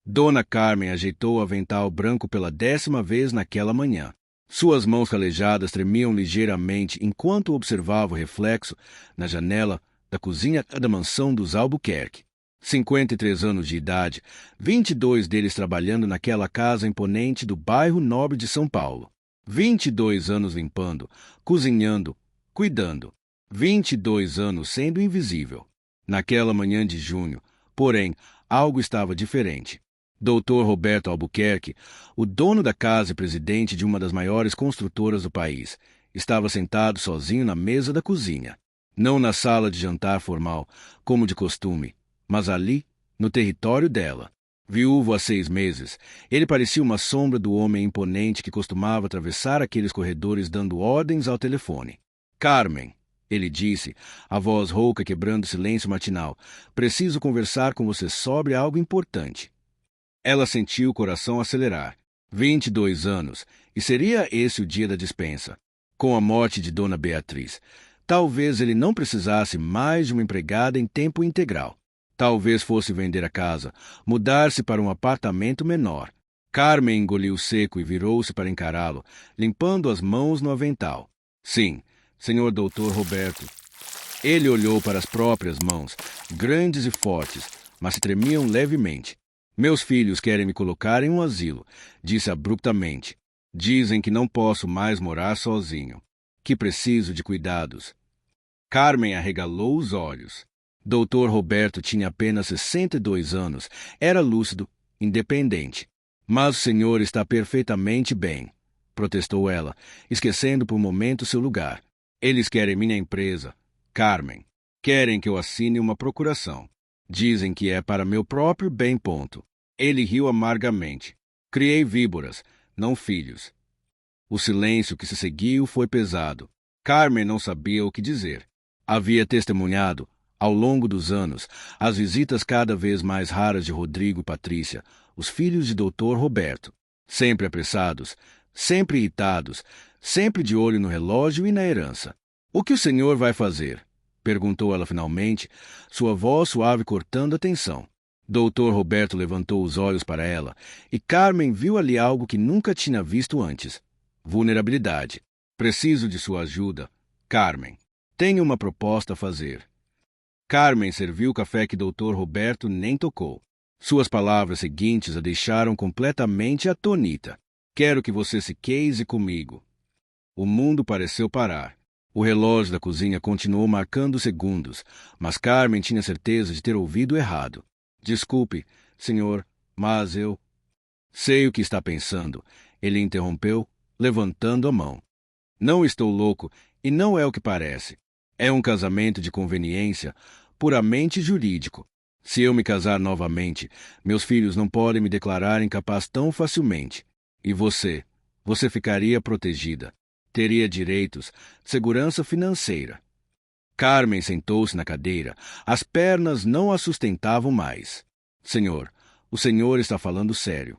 Dona Carmen ajeitou o avental branco pela 10ª vez naquela manhã. Suas mãos calejadas tremiam ligeiramente enquanto observava o reflexo na janela da cozinha da mansão dos Albuquerque. 53 anos de idade, 22 deles trabalhando naquela casa imponente do bairro nobre de São Paulo. 22 anos limpando, cozinhando, cuidando. 22 anos sendo invisível. Naquela manhã de junho, porém, algo estava diferente. Dr. Roberto Albuquerque, o dono da casa e presidente de uma das maiores construtoras do país, estava sentado sozinho na mesa da cozinha. Não na sala de jantar formal, como de costume, mas ali, no território dela. Viúvo há 6 meses, ele parecia uma sombra do homem imponente que costumava atravessar aqueles corredores dando ordens ao telefone. Carmen, ele disse, a voz rouca quebrando o silêncio matinal, preciso conversar com você sobre algo importante. Ela sentiu o coração acelerar. 22 anos, e seria esse o dia da dispensa. Com a morte de Dona Beatriz, talvez ele não precisasse mais de uma empregada em tempo integral. Talvez fosse vender a casa, mudar-se para um apartamento menor. Carmen engoliu seco e virou-se para encará-lo, limpando as mãos no avental. Sim, senhor doutor Roberto. Ele olhou para as próprias mãos, grandes e fortes, mas se tremiam levemente. Meus filhos querem me colocar em um asilo, disse abruptamente. Dizem que não posso mais morar sozinho, que preciso de cuidados. Carmen arregalou os olhos. Dr. Roberto tinha apenas 62 anos, era lúcido, independente. Mas o senhor está perfeitamente bem, protestou ela, esquecendo por um momento seu lugar. Eles querem minha empresa, Carmen. Querem que eu assine uma procuração. Dizem que é para meu próprio bem. Ele riu amargamente. Criei víboras, não filhos. O silêncio que se seguiu foi pesado. Carmen não sabia o que dizer. Havia testemunhado, ao longo dos anos, as visitas cada vez mais raras de Rodrigo e Patrícia, os filhos de Dr. Roberto. Sempre apressados, sempre irritados, sempre de olho no relógio e na herança. O que o senhor vai fazer? Perguntou ela finalmente, sua voz suave cortando a tensão. Dr. Roberto levantou os olhos para ela, e Carmen viu ali algo que nunca tinha visto antes. Vulnerabilidade. Preciso de sua ajuda, Carmen. Tenho uma proposta a fazer. Carmen serviu o café que Dr. Roberto nem tocou. Suas palavras seguintes a deixaram completamente atônita. Quero que você se case comigo. O mundo pareceu parar. O relógio da cozinha continuou marcando segundos, mas Carmen tinha certeza de ter ouvido errado. Desculpe, senhor, mas eu... Sei o que está pensando, ele interrompeu, levantando a mão. Não estou louco, e não é o que parece. É um casamento de conveniência, puramente jurídico. Se eu me casar novamente, meus filhos não podem me declarar incapaz tão facilmente. E você? Você ficaria protegida. Teria direitos, segurança financeira. Carmen sentou-se na cadeira. As pernas não a sustentavam mais. Senhor, o senhor está falando sério.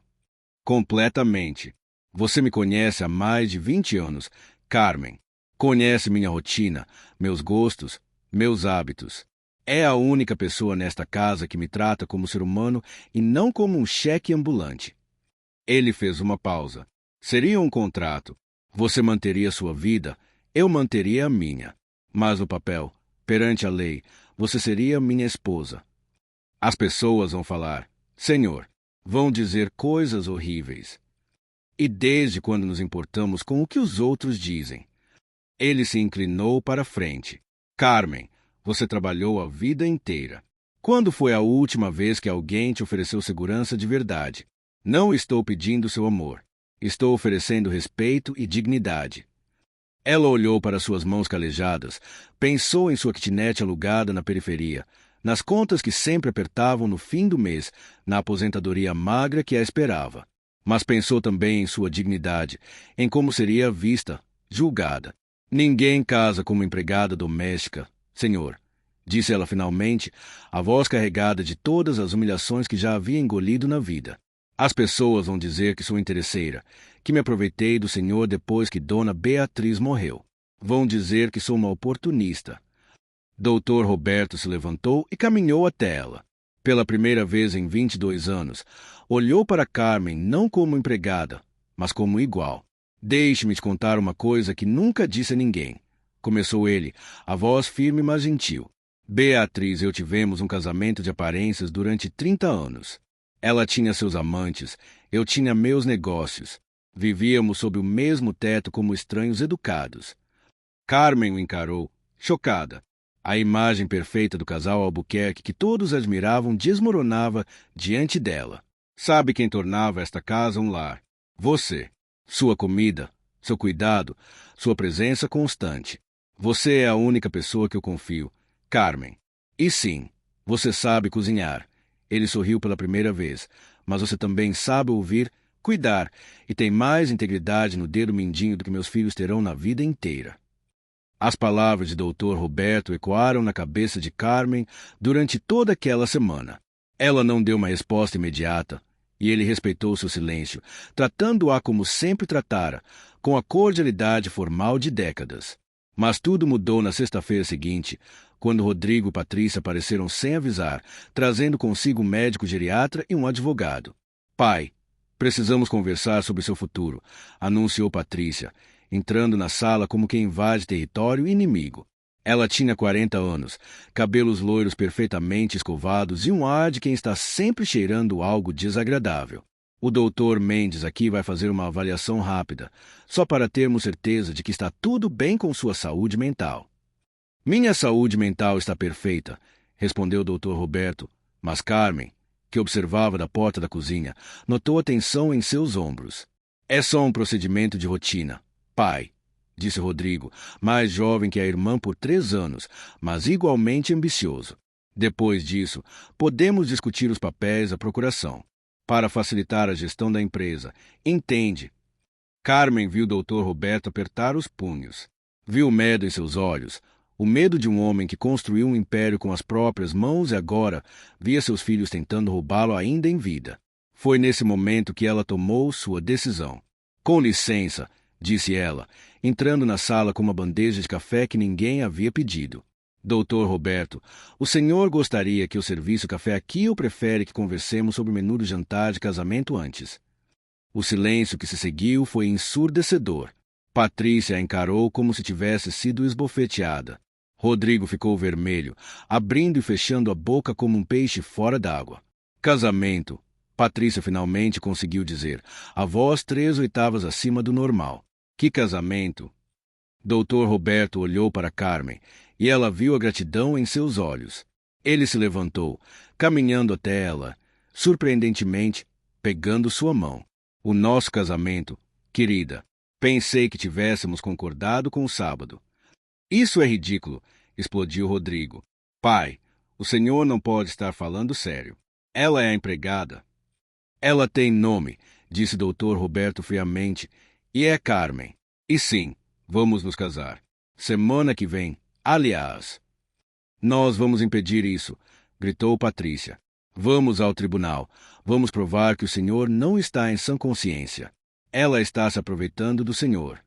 Completamente. Você me conhece há mais de 20 anos, Carmen. Conhece minha rotina, meus gostos, meus hábitos. É a única pessoa nesta casa que me trata como ser humano e não como um cheque ambulante. Ele fez uma pausa. Seria um contrato. Você manteria sua vida, eu manteria a minha. Mas no papel, perante a lei, você seria minha esposa. As pessoas vão falar, Senhor, vão dizer coisas horríveis. E desde quando nos importamos com o que os outros dizem? Ele se inclinou para a frente. Carmen, você trabalhou a vida inteira. Quando foi a última vez que alguém te ofereceu segurança de verdade? Não estou pedindo seu amor. Estou oferecendo respeito e dignidade. Ela olhou para suas mãos calejadas, pensou em sua kitnet alugada na periferia, nas contas que sempre apertavam no fim do mês, na aposentadoria magra que a esperava. Mas pensou também em sua dignidade, em como seria vista, julgada. Ninguém casa como empregada doméstica, senhor, disse ela finalmente, a voz carregada de todas as humilhações que já havia engolido na vida. As pessoas vão dizer que sou interesseira, que me aproveitei do senhor depois que Dona Beatriz morreu. Vão dizer que sou uma oportunista. Dr. Roberto se levantou e caminhou até ela. Pela primeira vez em 22 anos, olhou para Carmen não como empregada, mas como igual. Deixe-me te contar uma coisa que nunca disse a ninguém, começou ele, a voz firme mas gentil. Beatriz e eu tivemos um casamento de aparências durante 30 anos. Ela tinha seus amantes, eu tinha meus negócios. Vivíamos sob o mesmo teto como estranhos educados. Carmen o encarou, chocada. A imagem perfeita do casal Albuquerque que todos admiravam desmoronava diante dela. Sabe quem tornava esta casa um lar? Você. Sua comida, seu cuidado, sua presença constante. Você é a única pessoa que eu confio, Carmen. E sim, você sabe cozinhar. Ele sorriu pela primeira vez, mas você também sabe ouvir, cuidar, e tem mais integridade no dedo mindinho do que meus filhos terão na vida inteira. As palavras de Dr. Roberto ecoaram na cabeça de Carmen durante toda aquela semana. Ela não deu uma resposta imediata, e ele respeitou seu silêncio, tratando-a como sempre tratara, com a cordialidade formal de décadas. Mas tudo mudou na sexta-feira seguinte, quando Rodrigo e Patrícia apareceram sem avisar, trazendo consigo um médico geriatra e um advogado. Pai, precisamos conversar sobre seu futuro, anunciou Patrícia, entrando na sala como quem invade território inimigo. Ela tinha 40 anos, cabelos loiros perfeitamente escovados e um ar de quem está sempre cheirando algo desagradável. O Dr. Mendes aqui vai fazer uma avaliação rápida, só para termos certeza de que está tudo bem com sua saúde mental. Minha saúde mental está perfeita, respondeu o Dr. Roberto, mas Carmen, que observava da porta da cozinha, notou a tensão em seus ombros. É só um procedimento de rotina, pai, disse Rodrigo, mais jovem que a irmã por 3 anos, mas igualmente ambicioso. Depois disso, podemos discutir os papéis da procuração, para facilitar a gestão da empresa. Entende? Carmen viu o Dr. Roberto apertar os punhos. Viu o medo em seus olhos, o medo de um homem que construiu um império com as próprias mãos e agora via seus filhos tentando roubá-lo ainda em vida. Foi nesse momento que ela tomou sua decisão. Com licença, disse ela, entrando na sala com uma bandeja de café que ninguém havia pedido. Doutor Roberto, o senhor gostaria que eu servisse o café aqui ou prefere que conversemos sobre o menu do jantar de casamento antes? O silêncio que se seguiu foi ensurdecedor. Patrícia a encarou como se tivesse sido esbofeteada. Rodrigo ficou vermelho, abrindo e fechando a boca como um peixe fora d'água. Casamento, Patrícia finalmente conseguiu dizer, a voz 3/8 acima do normal. Que casamento? Doutor Roberto olhou para Carmen, e ela viu a gratidão em seus olhos. Ele se levantou, caminhando até ela, surpreendentemente, pegando sua mão. O nosso casamento, querida, pensei que tivéssemos concordado com o sábado. Isso é ridículo, explodiu Rodrigo. Pai, o senhor não pode estar falando sério. Ela é a empregada. Ela tem nome, disse Dr. Roberto friamente, e é Carmen. E sim, vamos nos casar. Semana que vem, aliás. Nós vamos impedir isso, gritou Patrícia. Vamos ao tribunal. Vamos provar que o senhor não está em sã consciência. Ela está se aproveitando do senhor.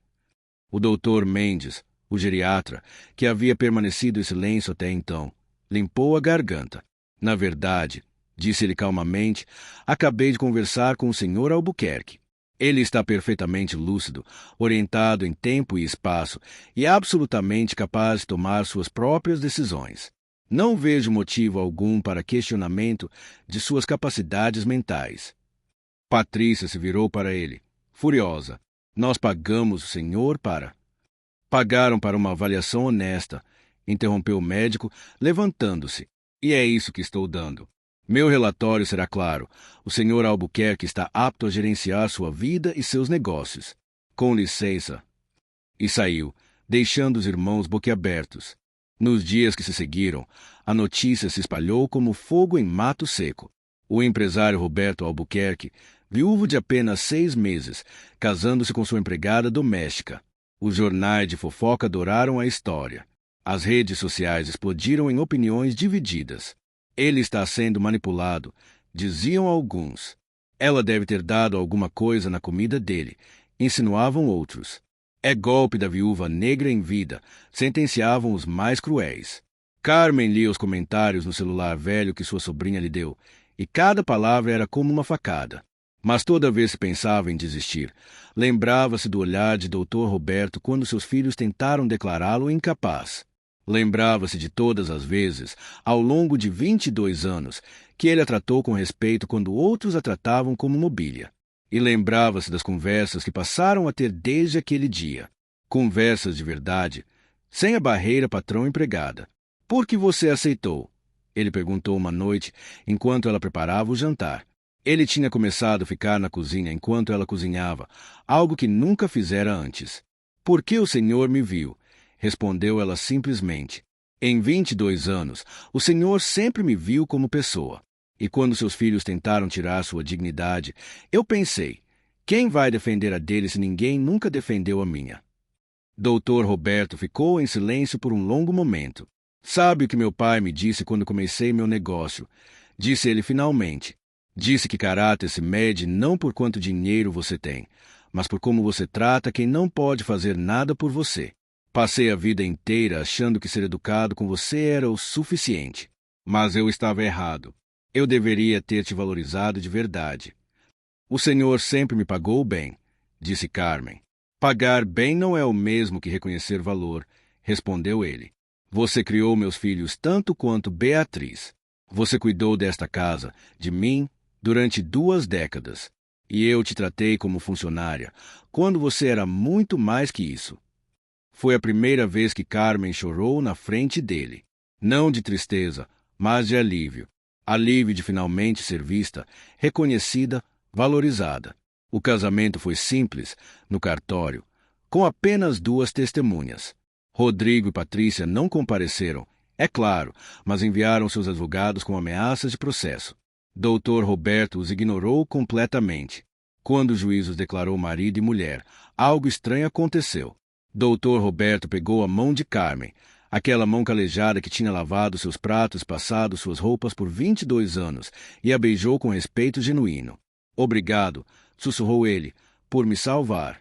O doutor Mendes, o geriatra, que havia permanecido em silêncio até então, limpou a garganta. Na verdade, disse ele calmamente, acabei de conversar com o senhor Albuquerque. Ele está perfeitamente lúcido, orientado em tempo e espaço e absolutamente capaz de tomar suas próprias decisões. Não vejo motivo algum para questionamento de suas capacidades mentais. Patrícia se virou para ele, furiosa. Nós pagamos o senhor para... Pagaram para uma avaliação honesta, interrompeu o médico, levantando-se. E é isso que estou dando. Meu relatório será claro. O senhor Albuquerque está apto a gerenciar sua vida e seus negócios. Com licença. E saiu, deixando os irmãos boquiabertos. Nos dias que se seguiram, a notícia se espalhou como fogo em mato seco. O empresário Roberto Albuquerque, viúvo de apenas 6 meses, casando-se com sua empregada doméstica. Os jornais de fofoca adoraram a história. As redes sociais explodiram em opiniões divididas. Ele está sendo manipulado, diziam alguns. Ela deve ter dado alguma coisa na comida dele, insinuavam outros. É golpe da viúva negra em vida, sentenciavam os mais cruéis. Carmen lia os comentários no celular velho que sua sobrinha lhe deu, e cada palavra era como uma facada. Mas toda vez que pensava em desistir, lembrava-se do olhar de Dr. Roberto quando seus filhos tentaram declará-lo incapaz. Lembrava-se de todas as vezes, ao longo de 22 anos, que ele a tratou com respeito quando outros a tratavam como mobília. E lembrava-se das conversas que passaram a ter desde aquele dia. Conversas de verdade, sem a barreira patrão-empregada. Por que você aceitou? Ele perguntou uma noite, enquanto ela preparava o jantar. Ele tinha começado a ficar na cozinha enquanto ela cozinhava, algo que nunca fizera antes. Por que o senhor me viu? Respondeu ela simplesmente. Em 22 anos, o senhor sempre me viu como pessoa. E quando seus filhos tentaram tirar sua dignidade, eu pensei, quem vai defender a dele se ninguém nunca defendeu a minha? Dr. Roberto ficou em silêncio por um longo momento. Sabe o que meu pai me disse quando comecei meu negócio? Disse ele finalmente. Disse que caráter se mede não por quanto dinheiro você tem, mas por como você trata quem não pode fazer nada por você. Passei a vida inteira achando que ser educado com você era o suficiente. Mas eu estava errado. Eu deveria ter te valorizado de verdade. O senhor sempre me pagou bem, disse Carmen. Pagar bem não é o mesmo que reconhecer valor, respondeu ele. Você criou meus filhos tanto quanto Beatriz. Você cuidou desta casa, de mim, durante 2 décadas. E eu te tratei como funcionária, quando você era muito mais que isso. Foi a primeira vez que Carmen chorou na frente dele. Não de tristeza, mas de alívio. Alívio de finalmente ser vista, reconhecida, valorizada. O casamento foi simples, no cartório, com apenas 2 testemunhas. Rodrigo e Patrícia não compareceram, é claro, mas enviaram seus advogados com ameaças de processo. Dr. Roberto os ignorou completamente. Quando o juiz os declarou marido e mulher, algo estranho aconteceu. Dr. Roberto pegou a mão de Carmen, aquela mão calejada que tinha lavado seus pratos e passado suas roupas por 22 anos, e a beijou com respeito genuíno. Obrigado, sussurrou ele, por me salvar.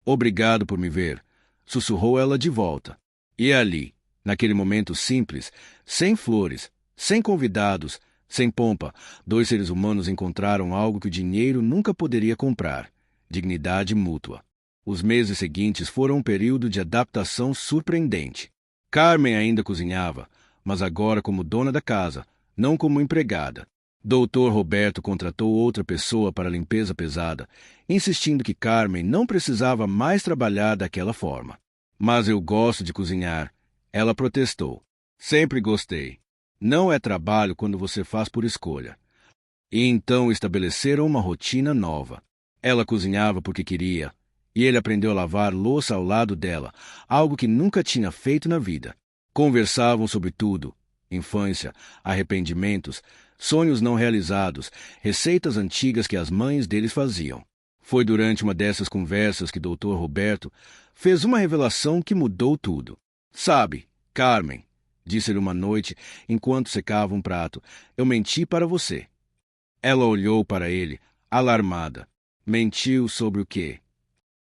Obrigado por me ver, sussurrou ela de volta. E ali, naquele momento simples, sem flores, sem convidados, sem pompa, 2 seres humanos encontraram algo que o dinheiro nunca poderia comprar: dignidade mútua. Os meses seguintes foram um período de adaptação surpreendente. Carmen ainda cozinhava, mas agora como dona da casa, não como empregada. Dr. Roberto contratou outra pessoa para a limpeza pesada, insistindo que Carmen não precisava mais trabalhar daquela forma. Mas eu gosto de cozinhar, ela protestou. Sempre gostei. Não é trabalho quando você faz por escolha. E então estabeleceram uma rotina nova. Ela cozinhava porque queria, e ele aprendeu a lavar louça ao lado dela, algo que nunca tinha feito na vida. Conversavam sobre tudo: infância, arrependimentos, sonhos não realizados, receitas antigas que as mães deles faziam. Foi durante uma dessas conversas que Dr. Roberto fez uma revelação que mudou tudo. Sabe, Carmen, disse-lhe uma noite, enquanto secava um prato, eu menti para você. Ela olhou para ele, alarmada. Mentiu sobre o quê?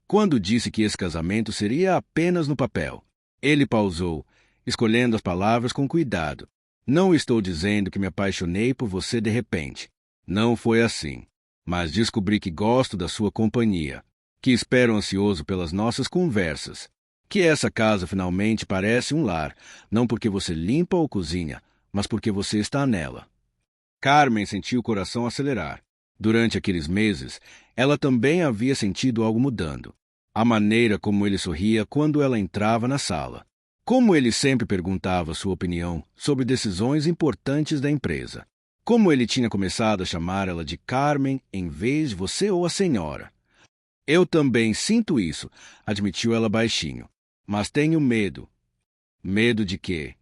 Quando disse que esse casamento seria apenas no papel. Ele pausou, escolhendo as palavras com cuidado. Não estou dizendo que me apaixonei por você de repente. Não foi assim. Mas descobri que gosto da sua companhia, que espero ansioso pelas nossas conversas, que essa casa finalmente parece um lar, não porque você limpa ou cozinha, mas porque você está nela. Carmen sentiu o coração acelerar. Durante aqueles meses, ela também havia sentido algo mudando. A maneira como ele sorria quando ela entrava na sala. Como ele sempre perguntava sua opinião sobre decisões importantes da empresa. Como ele tinha começado a chamar ela de Carmen em vez de você ou a senhora. Eu também sinto isso, admitiu ela baixinho. Mas tenho medo. Medo de quê?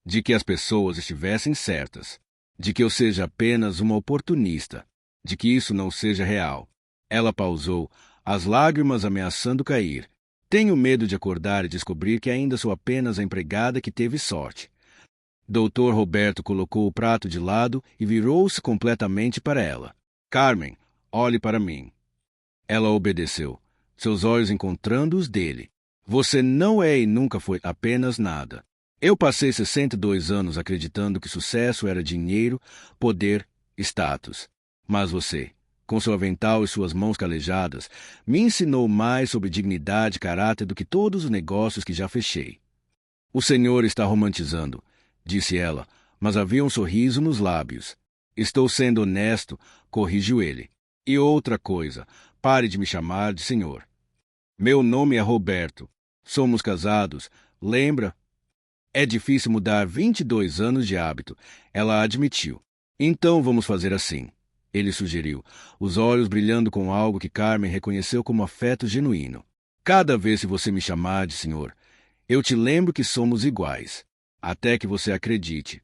De que as pessoas estivessem certas. De que eu seja apenas uma oportunista. De que isso não seja real. Ela pausou, as lágrimas ameaçando cair. Tenho medo de acordar e descobrir que ainda sou apenas a empregada que teve sorte. Dr. Roberto colocou o prato de lado e virou-se completamente para ela. Carmen, olhe para mim. Ela obedeceu, seus olhos encontrando os dele. Você não é e nunca foi apenas nada. Eu passei 62 anos acreditando que sucesso era dinheiro, poder, status. Mas você, com seu avental e suas mãos calejadas, me ensinou mais sobre dignidade e caráter do que todos os negócios que já fechei. O senhor está romantizando, disse ela, mas havia um sorriso nos lábios. Estou sendo honesto, corrigiu ele. E outra coisa, pare de me chamar de senhor. Meu nome é Roberto. Somos casados, lembra? É difícil mudar 22 anos de hábito, ela admitiu. Então vamos fazer assim, ele sugeriu, os olhos brilhando com algo que Carmen reconheceu como afeto genuíno. Cada vez que você me chamar de senhor, eu te lembro que somos iguais, até que você acredite.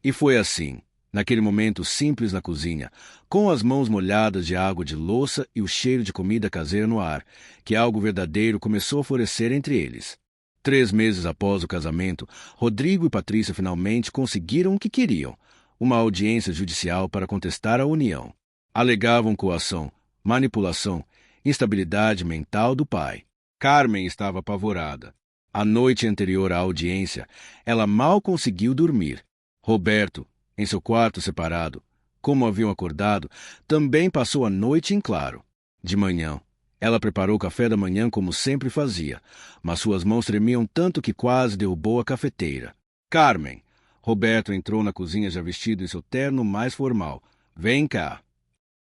E foi assim, naquele momento simples na cozinha, com as mãos molhadas de água de louça e o cheiro de comida caseira no ar, que algo verdadeiro começou a florescer entre eles. 3 meses após o casamento, Rodrigo e Patrícia finalmente conseguiram o que queriam, uma audiência judicial para contestar a união. Alegavam coação, manipulação, instabilidade mental do pai. Carmen estava apavorada. A noite anterior à audiência, ela mal conseguiu dormir. Roberto, em seu quarto separado, como haviam acordado, também passou a noite em claro. De manhã, ela preparou o café da manhã como sempre fazia, mas suas mãos tremiam tanto que quase derrubou a cafeteira. Carmen! Roberto entrou na cozinha já vestido em seu terno mais formal. Vem cá.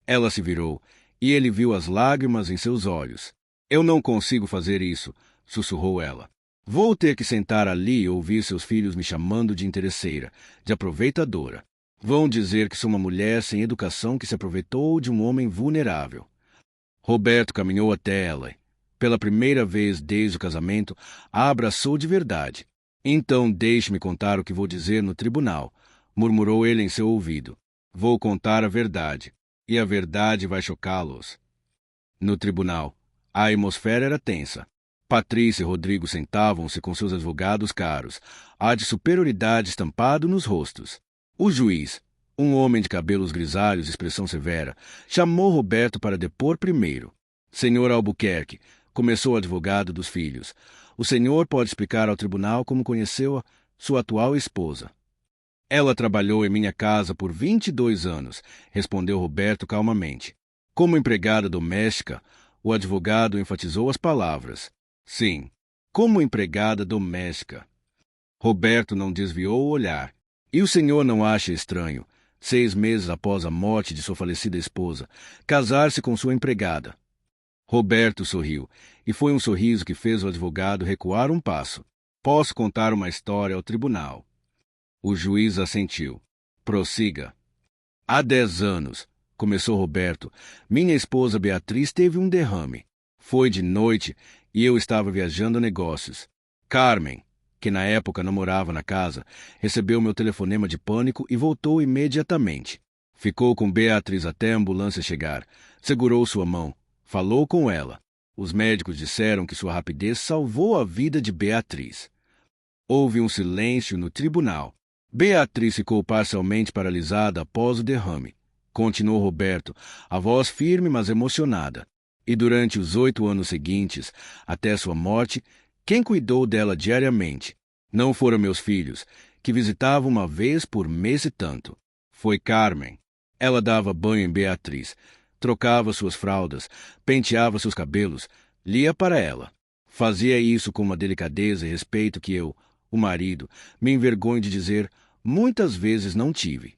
Ela se virou, e ele viu as lágrimas em seus olhos. Eu não consigo fazer isso, sussurrou ela. Vou ter que sentar ali e ouvir seus filhos me chamando de interesseira, de aproveitadora. Vão dizer que sou uma mulher sem educação que se aproveitou de um homem vulnerável. Roberto caminhou até ela e, pela primeira vez desde o casamento, a abraçou de verdade. Então deixe-me contar o que vou dizer no tribunal, murmurou ele em seu ouvido. Vou contar a verdade, e a verdade vai chocá-los. No tribunal, a atmosfera era tensa. Patrícia e Rodrigo sentavam-se com seus advogados caros, ar de superioridade estampado nos rostos. O juiz, um homem de cabelos grisalhos e expressão severa, chamou Roberto para depor primeiro. Senhor Albuquerque, começou o advogado dos filhos, o senhor pode explicar ao tribunal como conheceu sua atual esposa. Ela trabalhou em minha casa por 22 anos, respondeu Roberto calmamente. Como empregada doméstica, o advogado enfatizou as palavras. Sim, como empregada doméstica. Roberto não desviou o olhar. E o senhor não acha estranho, 6 meses após a morte de sua falecida esposa, casar-se com sua empregada? Roberto sorriu, e foi um sorriso que fez o advogado recuar um passo. Posso contar uma história ao tribunal. O juiz assentiu. Prossiga. Há 10 anos, começou Roberto, minha esposa Beatriz teve um derrame. Foi de noite e eu estava viajando a negócios. Carmen, que na época não morava na casa, recebeu meu telefonema de pânico e voltou imediatamente. Ficou com Beatriz até a ambulância chegar, segurou sua mão, falou com ela. Os médicos disseram que sua rapidez salvou a vida de Beatriz. Houve um silêncio no tribunal. Beatriz ficou parcialmente paralisada após o derrame. Continuou Roberto, a voz firme mas emocionada. E durante os 8 anos seguintes, até sua morte, quem cuidou dela diariamente? Não foram meus filhos, que visitavam uma vez por mês e tanto. Foi Carmen. Ela dava banho em Beatriz, trocava suas fraldas, penteava seus cabelos, lia para ela. Fazia isso com uma delicadeza e respeito que eu, o marido, me envergonho de dizer, muitas vezes não tive.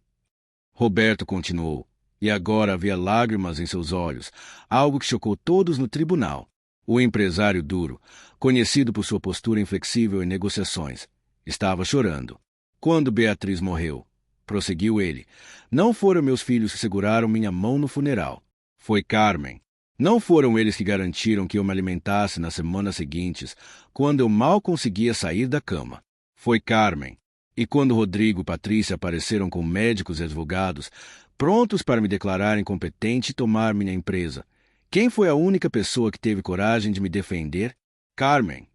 Roberto continuou, e agora havia lágrimas em seus olhos, algo que chocou todos no tribunal. O empresário duro, conhecido por sua postura inflexível em negociações, estava chorando. Quando Beatriz morreu, prosseguiu ele, não foram meus filhos que seguraram minha mão no funeral. Foi Carmen. Não foram eles que garantiram que eu me alimentasse nas semanas seguintes, quando eu mal conseguia sair da cama. Foi Carmen. E quando Rodrigo e Patrícia apareceram com médicos e advogados, prontos para me declarar incompetente e tomar minha empresa, quem foi a única pessoa que teve coragem de me defender? Carmen.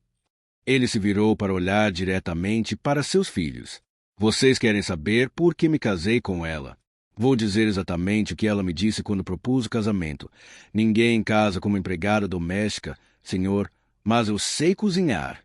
Ele se virou para olhar diretamente para seus filhos. Vocês querem saber por que me casei com ela? Vou dizer exatamente o que ela me disse quando propus o casamento. Ninguém casa como empregada doméstica, senhor, mas eu sei cozinhar.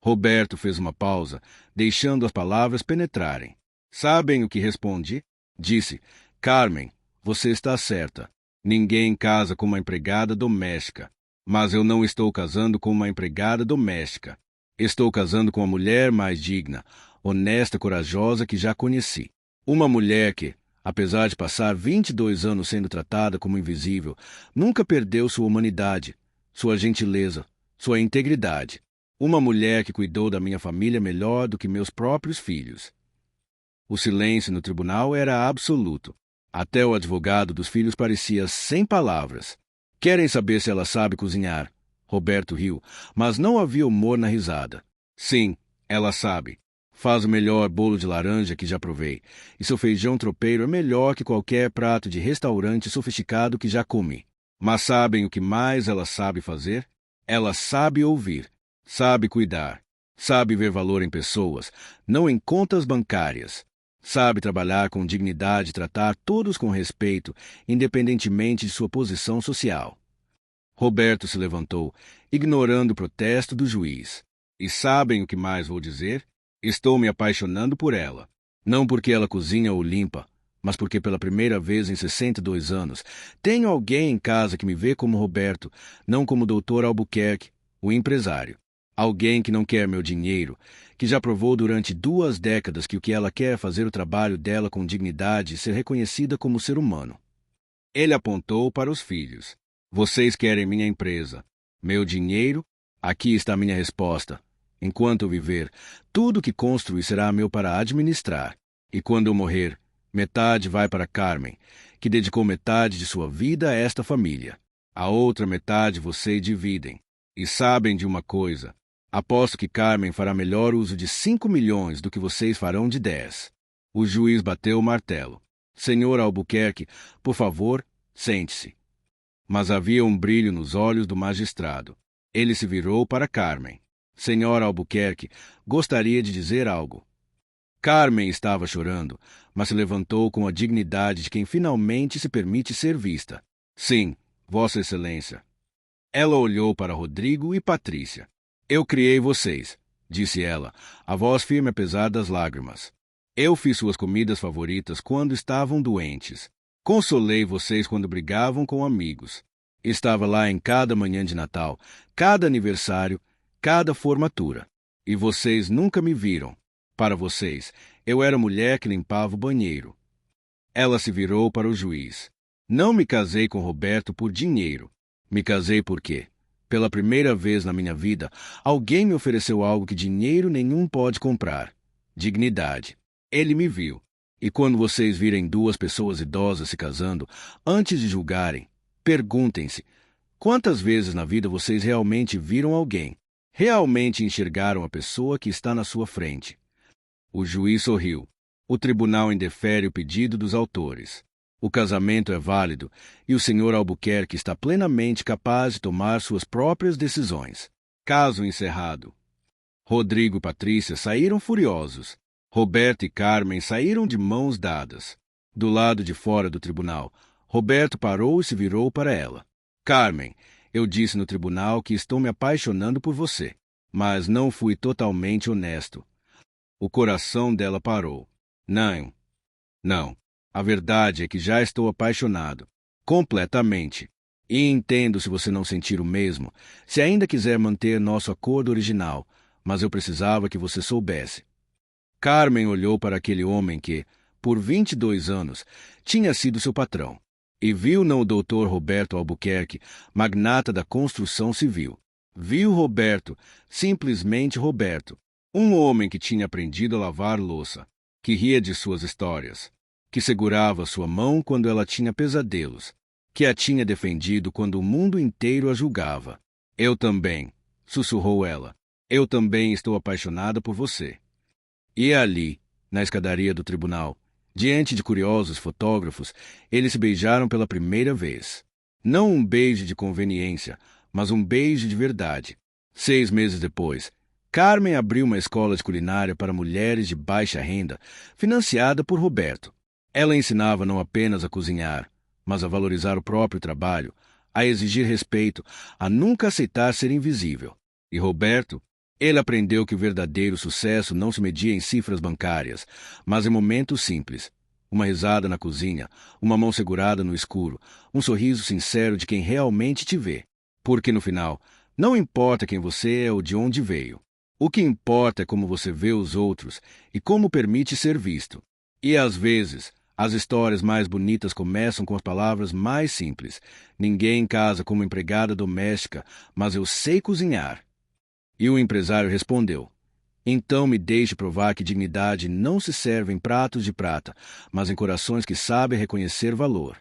Roberto fez uma pausa, deixando as palavras penetrarem. Sabem o que respondi? Disse, Carmen, você está certa. Ninguém casa com uma empregada doméstica. Mas eu não estou casando com uma empregada doméstica. Estou casando com a mulher mais digna, honesta, corajosa que já conheci. Uma mulher que, apesar de passar 22 anos sendo tratada como invisível, nunca perdeu sua humanidade, sua gentileza, sua integridade. Uma mulher que cuidou da minha família melhor do que meus próprios filhos. O silêncio no tribunal era absoluto. Até o advogado dos filhos parecia sem palavras. Querem saber se ela sabe cozinhar? Roberto riu, mas não havia humor na risada. Sim, ela sabe. Faz o melhor bolo de laranja que já provei, e seu feijão tropeiro é melhor que qualquer prato de restaurante sofisticado que já comi. Mas sabem o que mais ela sabe fazer? Ela sabe ouvir, sabe cuidar, sabe ver valor em pessoas, não em contas bancárias. Sabe trabalhar com dignidade e tratar todos com respeito, independentemente de sua posição social. Roberto se levantou, ignorando o protesto do juiz. E sabem o que mais vou dizer? Estou me apaixonando por ela. Não porque ela cozinha ou limpa, mas porque pela primeira vez em 62 anos, tenho alguém em casa que me vê como Roberto, não como Dr. Albuquerque, o empresário. Alguém que não quer meu dinheiro, que já provou durante 2 décadas que o que ela quer é fazer o trabalho dela com dignidade e ser reconhecida como ser humano. Ele apontou para os filhos. Vocês querem minha empresa, meu dinheiro? Aqui está minha resposta. Enquanto eu viver, tudo que construir será meu para administrar. E quando eu morrer, metade vai para Carmen, que dedicou metade de sua vida a esta família. A outra metade vocês dividem. E sabem de uma coisa? Aposto que Carmen fará melhor uso de 5 milhões do que vocês farão de 10. O juiz bateu o martelo. Senhor Albuquerque, por favor, sente-se. Mas havia um brilho nos olhos do magistrado. Ele se virou para Carmen. Senhora Albuquerque, gostaria de dizer algo. Carmen estava chorando, mas se levantou com a dignidade de quem finalmente se permite ser vista. Sim, Vossa Excelência. Ela olhou para Rodrigo e Patrícia. Eu criei vocês, disse ela, a voz firme apesar das lágrimas. Eu fiz suas comidas favoritas quando estavam doentes. Consolei vocês quando brigavam com amigos. Estava lá em cada manhã de Natal, cada aniversário, cada formatura. E vocês nunca me viram. Para vocês, eu era a mulher que limpava o banheiro. Ela se virou para o juiz. Não me casei com Roberto por dinheiro. Me casei porque, pela primeira vez na minha vida, alguém me ofereceu algo que dinheiro nenhum pode comprar. Dignidade. Ele me viu. E quando vocês virem 2 pessoas idosas se casando, antes de julgarem, perguntem-se, quantas vezes na vida vocês realmente viram alguém? Realmente enxergaram a pessoa que está na sua frente? O juiz sorriu. O tribunal indefere o pedido dos autores. O casamento é válido e o Sr. Albuquerque está plenamente capaz de tomar suas próprias decisões. Caso encerrado. Rodrigo e Patrícia saíram furiosos. Roberto e Carmen saíram de mãos dadas. Do lado de fora do tribunal, Roberto parou e se virou para ela. Carmen, eu disse no tribunal que estou me apaixonando por você, mas não fui totalmente honesto. O coração dela parou. Não. A verdade é que já estou apaixonado. Completamente. E entendo se você não sentir o mesmo, se ainda quiser manter nosso acordo original, mas eu precisava que você soubesse. Carmen olhou para aquele homem que, por 22 anos, tinha sido seu patrão, e viu não o Dr. Roberto Albuquerque, magnata da construção civil. Viu Roberto, simplesmente Roberto, um homem que tinha aprendido a lavar louça, que ria de suas histórias, que segurava sua mão quando ela tinha pesadelos, que a tinha defendido quando o mundo inteiro a julgava. Eu também, sussurrou ela. Eu também estou apaixonada por você. E ali, na escadaria do tribunal, diante de curiosos fotógrafos, eles se beijaram pela primeira vez. Não um beijo de conveniência, mas um beijo de verdade. 6 meses depois, Carmen abriu uma escola de culinária para mulheres de baixa renda, financiada por Roberto. Ela ensinava não apenas a cozinhar, mas a valorizar o próprio trabalho, a exigir respeito, a nunca aceitar ser invisível. E Roberto? Ele aprendeu que o verdadeiro sucesso não se media em cifras bancárias, mas em momentos simples. Uma risada na cozinha, uma mão segurada no escuro, um sorriso sincero de quem realmente te vê. Porque no final, não importa quem você é ou de onde veio. O que importa é como você vê os outros e como permite ser visto. E às vezes, as histórias mais bonitas começam com as palavras mais simples. Ninguém casa como empregada doméstica, mas eu sei cozinhar. E o empresário respondeu: então me deixe provar que dignidade não se serve em pratos de prata, mas em corações que sabem reconhecer valor.